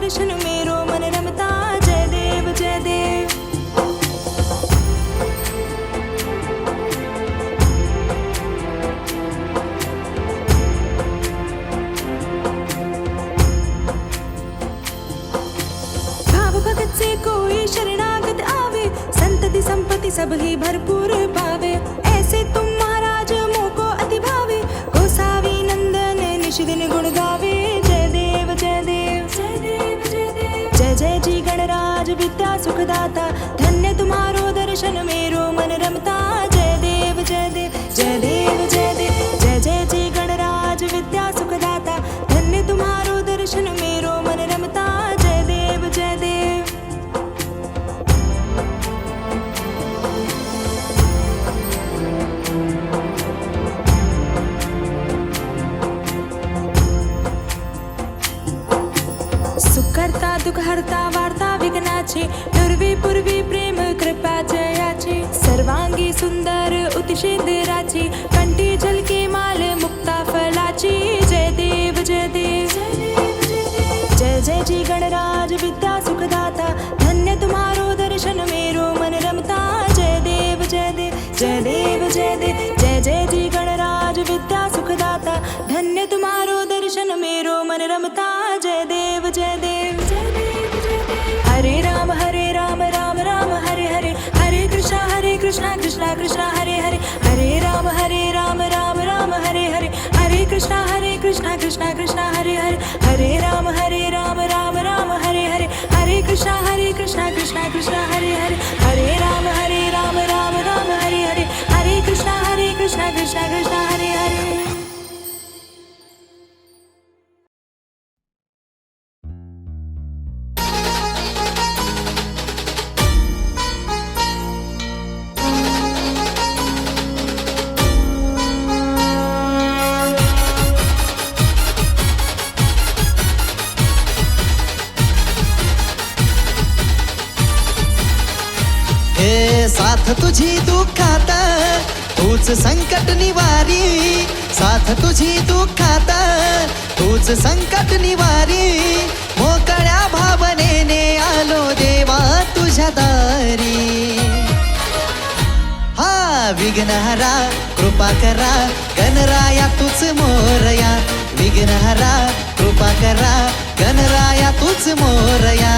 दर्शन मेरो मन रमता जय देव जय देव। भाव भगत से कोई शरणागत आवे, संतति संपत्ति सब ही भरपूर पावे। ऐसे तुम महाराज मोको अति भावे, गोसावी नंदन निश दिन गुण गावे जय देव जय देव जय देव जय देव। जय जय जी गणराज विद्या सुखदाता, धन्य तुम्हारो दर्शन मेरो मन रमता जय देव जय देव जय देव जय देव। जय जय जी गणराज विद्या सुखदाता, धन्य तुम्हारो दर्शन मेरो मन रमता जय देव जय देव। सुखहर्ता दुःखहर्ता वार्ता विघ्नाचे, पूर्वी पूर्वी प्रेम कृपा जयाचे। सर्वांगी सुंदर उतिशेंद्राची, कंठी झलके माल मुक्ता फलाची जय देव जय देव जय जय जी गणराज विद्या सुखदाता, धन्य तुम्हारो दर्शन मेरो मन रमता जय देव जय देव जय देव जय देव। जय जय जी गणराज विद्या सुखदाता, धन्य तुम्हारो दर्शन मेरो मन रमता जय देव जय देव जय देव जय देव। हरे राम राम राम हरे हरे, हरे कृष्णा कृष्णा कृष्णा हरे हरे। हरे राम राम राम हरे हरे, हरे कृष्णा कृष्णा कृष्णा हरे हरे। हरे राम राम हरे हरे, हरे कृष्णा कृष्णा कृष्णा हरे हरे। हरे राम राम हरे हरे, हरे कृष्णा कृष्णा कृष्णा हरे हरे। साथ तुझी दुःखात तूच संकट निवारी, साथ तुझी दुःखात तूच संकट निवारी। मोकळ्या भावनेने आलो देवा तुझ्या दारी। हा विघ्नहरा कृपा करा, गणराया तूच मोरया। विघ्नहरा कृपा करा, गणराया तूच मोरया।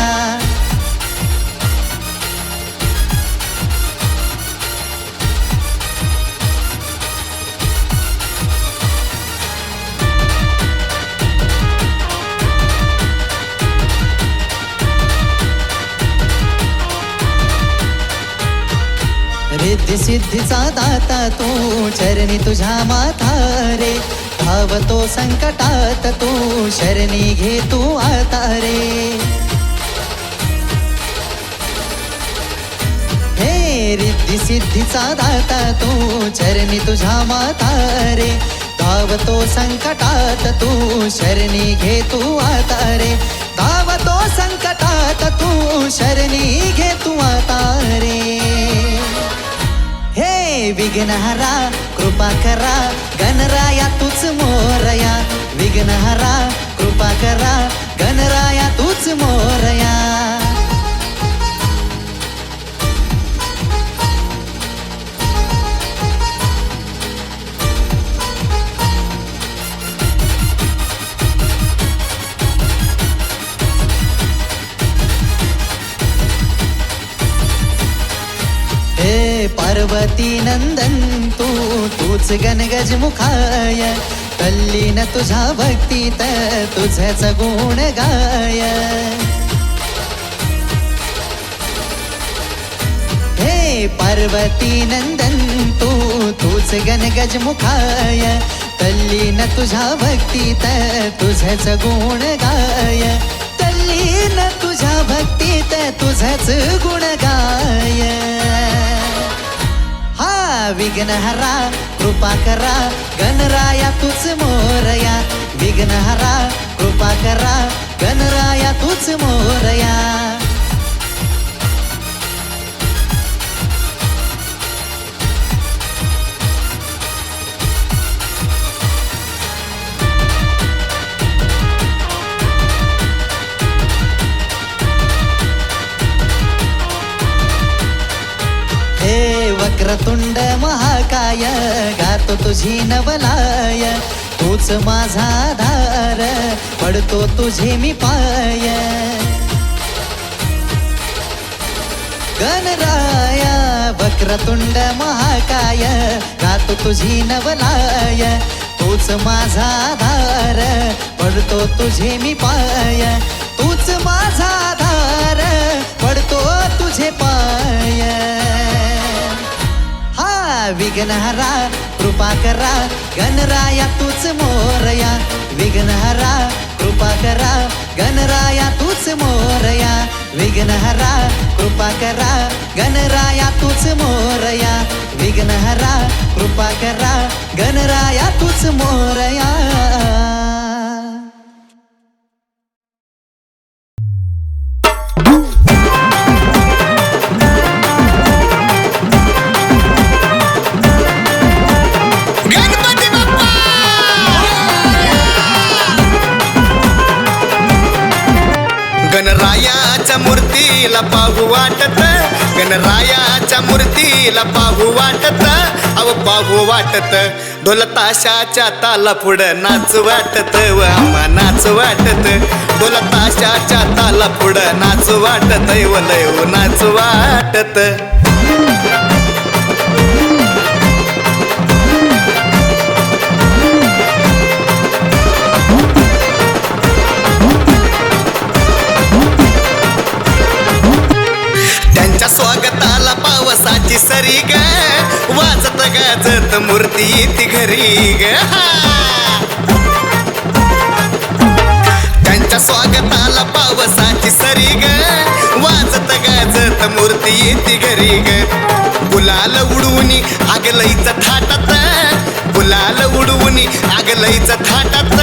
रिद्धी सिद्धीचा दाता तू, चरणी तुझ्या माथा रे। धावतो संकटात तू, शरणी घे तू आता रे। हे रिद्धी सिद्धीचा दाता तू, चरणी तुझ्या माथा रे। धावतो संकटात तू, शरणी घे तू आता रे। धावतो संकटात तू, शरणी घे तू आता रे। हे विघ्नहरा कृपा करा, गणराया तूच मोरया। विघ्नहरा कृपा करा, गणराया तूच मोरया। पार्वती नंदन तू, तूच गणगज मुखाय। तल्लीन तुझ्या भक्तीत तुझ्याच गुण गाय। हे पार्वती नंदन तू, तूच गणगज मुखाय। तल्लीन तुझ्या भक्तीत तुझ्याच गुण गाय। तल्लीन तुझ्या भक्तीत तुझ्याच गुण गाय। विघ्नहरा कृपा करा, गणराया तूच मोरया। विघ्नहरा कृपा करा, गणराया तूच मोरया। वक्रतुंड महाकाय गातो तुझी नवलाय तूच माझा आधार पडतो तुझे मी पाय गणराया वक्रतुंड महाकाय गातो तुझी नवलाय तूच माझा आधार पडतो तुझे मी पाय तूच माझा आधार पडतो तुझे पाय हा विघ्नहरा कृपा करा गणराया तूच मोरया विघ्नहरा कृपा करा गणराया तूच मोरया विघ्नहरा कृपा करा गणराया तूच मोरया विघ्नहरा कृपा करा गणराया तूच मोरया गणरायाच्या मूर्तीला पाहू वाटत गणरायाच्या मूर्तीला पाहू वाटत अव पाहू वाटत ढोल ताशाच्या ताला पुढं नाच वाटत व आम्हा नाच वाटत ढोल ताशाच्या ताला पुढं नाच वाटत व लय नाच वाटत स्वागताला पावसाची सरी ग वाजत गाजत मूर्ती येते घरी ग त्यांच्या स्वागताला पावसाची सरी ग वाजत गाजत मूर्ती येते घरी ग गुलाल उडवून आगलईच थाटात गुलाल उडवून आगलईच थाटात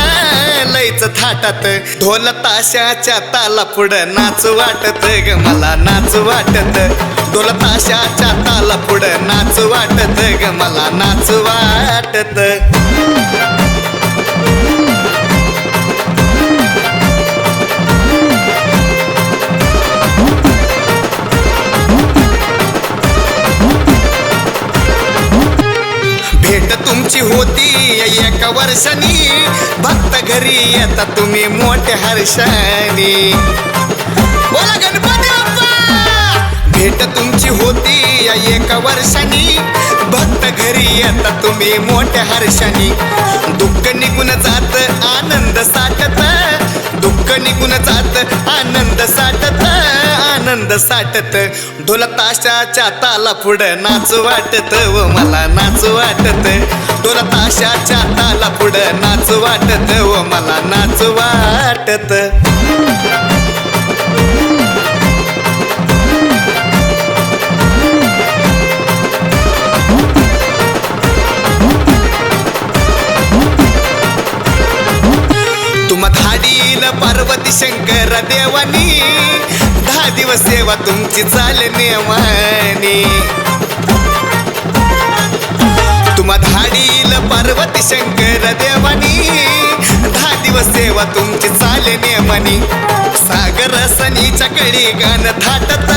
लईच थाटात ढोल ताशाच्या ताला पुढं नाच वाटत ग मला नाच वाटत ढोल ताशाच्या ताला पुढं नाच वाटत ग मला नाच वाटत भेट तुमची होती एका वर्षानी भक्त घरी येता तुम्ही मोठ्या हर्षानी बोला गणपती बाप्पा भेट तुमची होती एका वर्षानी भक्त घरी येता तुम्ही मोठ्या हर्षानी दुःख निघून जात आनंद साठत दुःख निघून जात आनंद साठत आनंद साठत ढोल ताशाच्या ताला पुढं नाच वाटत व मला नाच वाटत ढोल ताशाच्या ताला पुढं नाच वाटत व मला नाच वाटत धाडील पार्वती शंकर देवानी 10 दिवस सेवा तुमची चाले नेमानी तुम्हा धाडील पार्वती शंकर देवानी 10 दिवस सेवा तुमची चाले नेमानी सागर सनीच्या कळी गान थाटत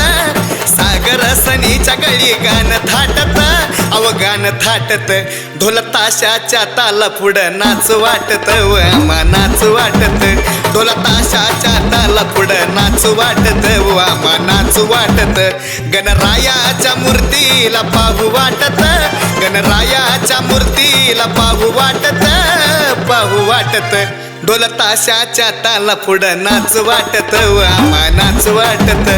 सागर सनीच्या कळी गान थाटत अवगान थाटत ढोल ताशाच्या ताला पुढं नाच वाटत व आम्हा नाच वाटत ढोल ताशाच्या ताला पुढं नाच वाटत व आम्हा नाच वाटत गणरायाच्या मूर्तीला पाहू वाटत गणरायाच्या मूर्तीला पाहू वाटत ढोल ताशाच्या ताला पुढं नाच वाटत व आम्हा नाच वाटत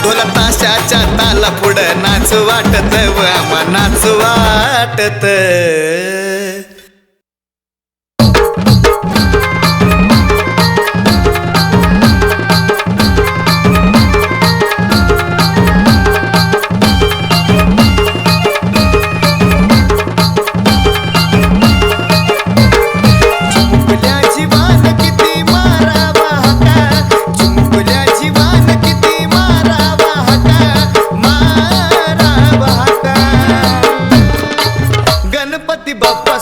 ढोल ताशाच्या ताला पुढं नाच वाटत व आम्हा नाच वाटत गणपती बाप्पा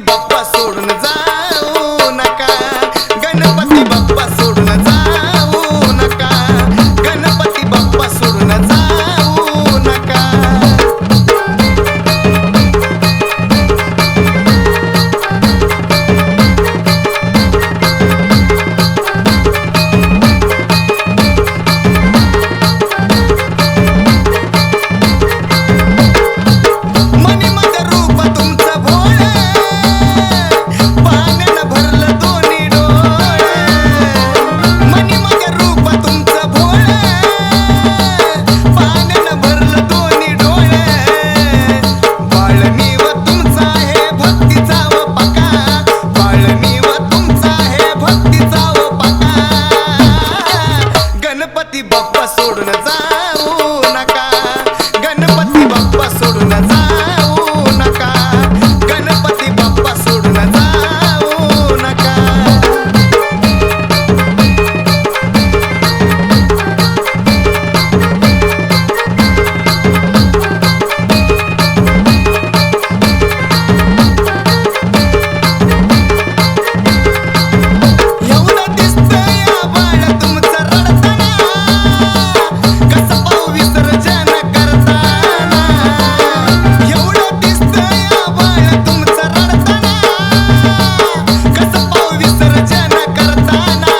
बाप्पा सोडून जाऊ नका, गणपती बाप्पा सोडून जाऊ नका, गणपती बाप्पा सोडून जाऊ नका. गणपती बाप्पा सोडून जाऊ नका, गणपती बाप्पा सोडून जाऊ नका, गणपती बाप्पा सोडून जाऊ नका. एवढं दिसतंय बाळ तुमचं रडताना, कसं पाहू विसर्जन करताना. एवढं दिसतंय बाळ तुमचं रडताना, कसं पाहू विसर्जन करताना.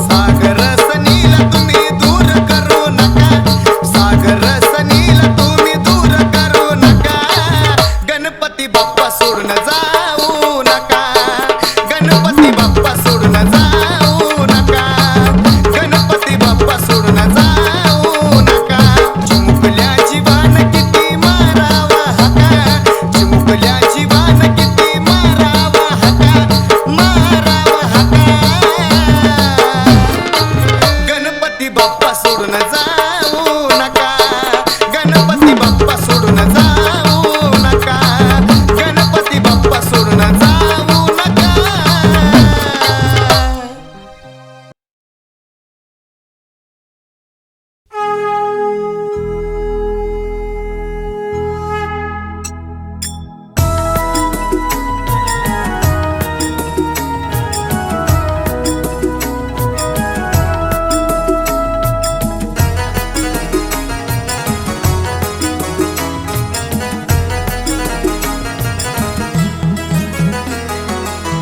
सागर सनीला तुम्ही दूर करू नका, सागर सनीला तुम्ही दूर करू नका. गणपती बाप्पा सोडून जाऊ नका, गणपती बाप्पा सोडून जाऊ नका, गणपती बाप्पा सोडून जाऊ नका. चिमुकल्या जीवान किती मारावा हाका, चिमुकल्या जीवान किती मारावा हाका, मारावा हाका. गणपती बाप्पा सोडून जाऊ नका, गणपती बाप्पा सोडून जाऊ नका, गणपती बाप्पा सोडून जाऊ नका.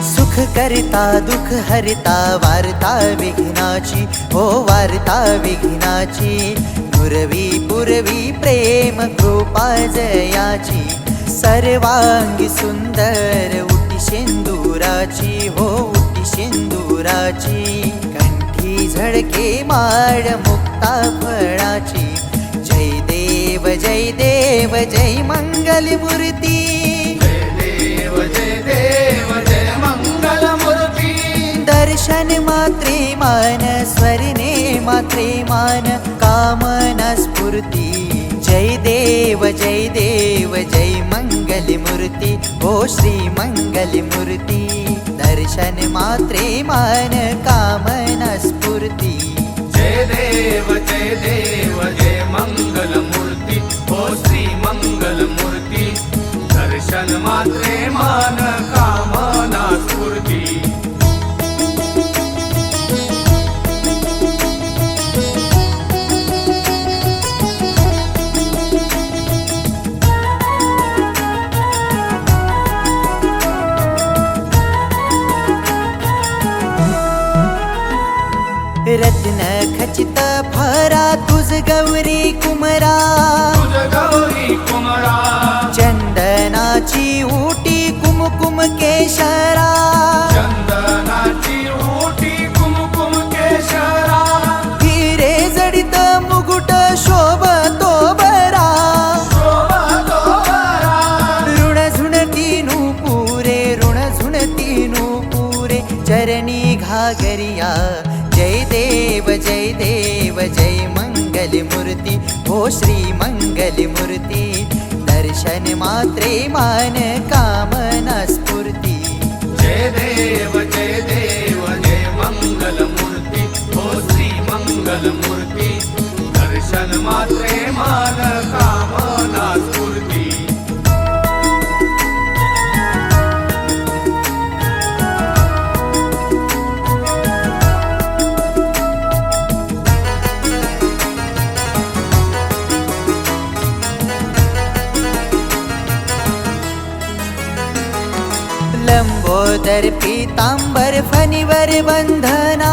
सुख करिता दुःख हरिता वार्ता विघ्नाची, हो वार्ता विघ्नाची. नुरवी पुरवी प्रेम कृपा जयाची, सर्वांगी सुंदर उटी शेंदुराची, हो उटी शेंदुराची. कंठी झळके माड मुक्ता फळाची. जय देव जय देव जय मंगल मूर्ती, दर्शन मात्रे मान स्वर्णे मात्रे मान कामना स्फूर्ती. जय देव जय मंगल मूर्ती, हो श्री मंगल मूर्ती. दर्शन मात्रे मान कामना स्फूर्ती. जय देव जय मंगल मूर्ती, हो श्री मंगल मूर्ती. दर्शन मात्रे मान कामना स्फूर्ती. रत्न खचित फरा तुझ गौरी कुमरा, तुझ गौरी कुमरा. चंदनाची उटी कुमकुम केशरा, चंदनाची ओटी कुमकुम केशरा. हिरे जडित मुकुट शोभतो बरा, शोभतो बरा. ऋण झुणती नूपुरे, ऋण झुणती नूपुरे. चरणी घागरिया. जय देव जय मंगल मूर्ती, हो श्री मंगल मूर्ती. दर्शन मात्रे मान कामना स्फूर्ती. जय देव जय मंगल मूर्ती, हो श्री मंगल मूर्ती. दर्शन मात्रे मान कामना स्फूर्ती. अगोदर पीतांबर फणीवर बंधना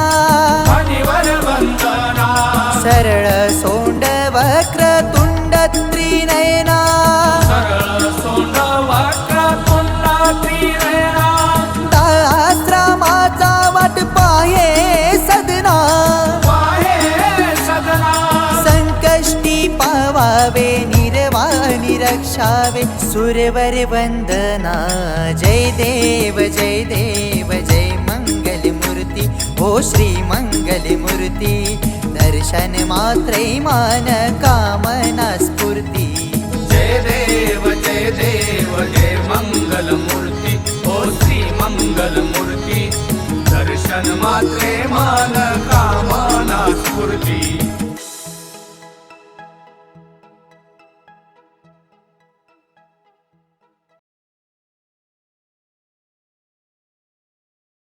फणीवर वंदना सरळ सोंड वक्र तुंड त्रिनयना सरळ सोंड वक्र तुंड त्रिनयना दाश्रमाचा वाट पाहे सदना पाहे सदना संकष्टी पावावे निर्वाणी रक्षावे सुरवर वंदना जय देव जय मंगल मूर्ती ओ श्री मंगल मूर्ती दर्शन मात्रे मान कामना स्फूर्ती जय देव जय मंगल मूर्ती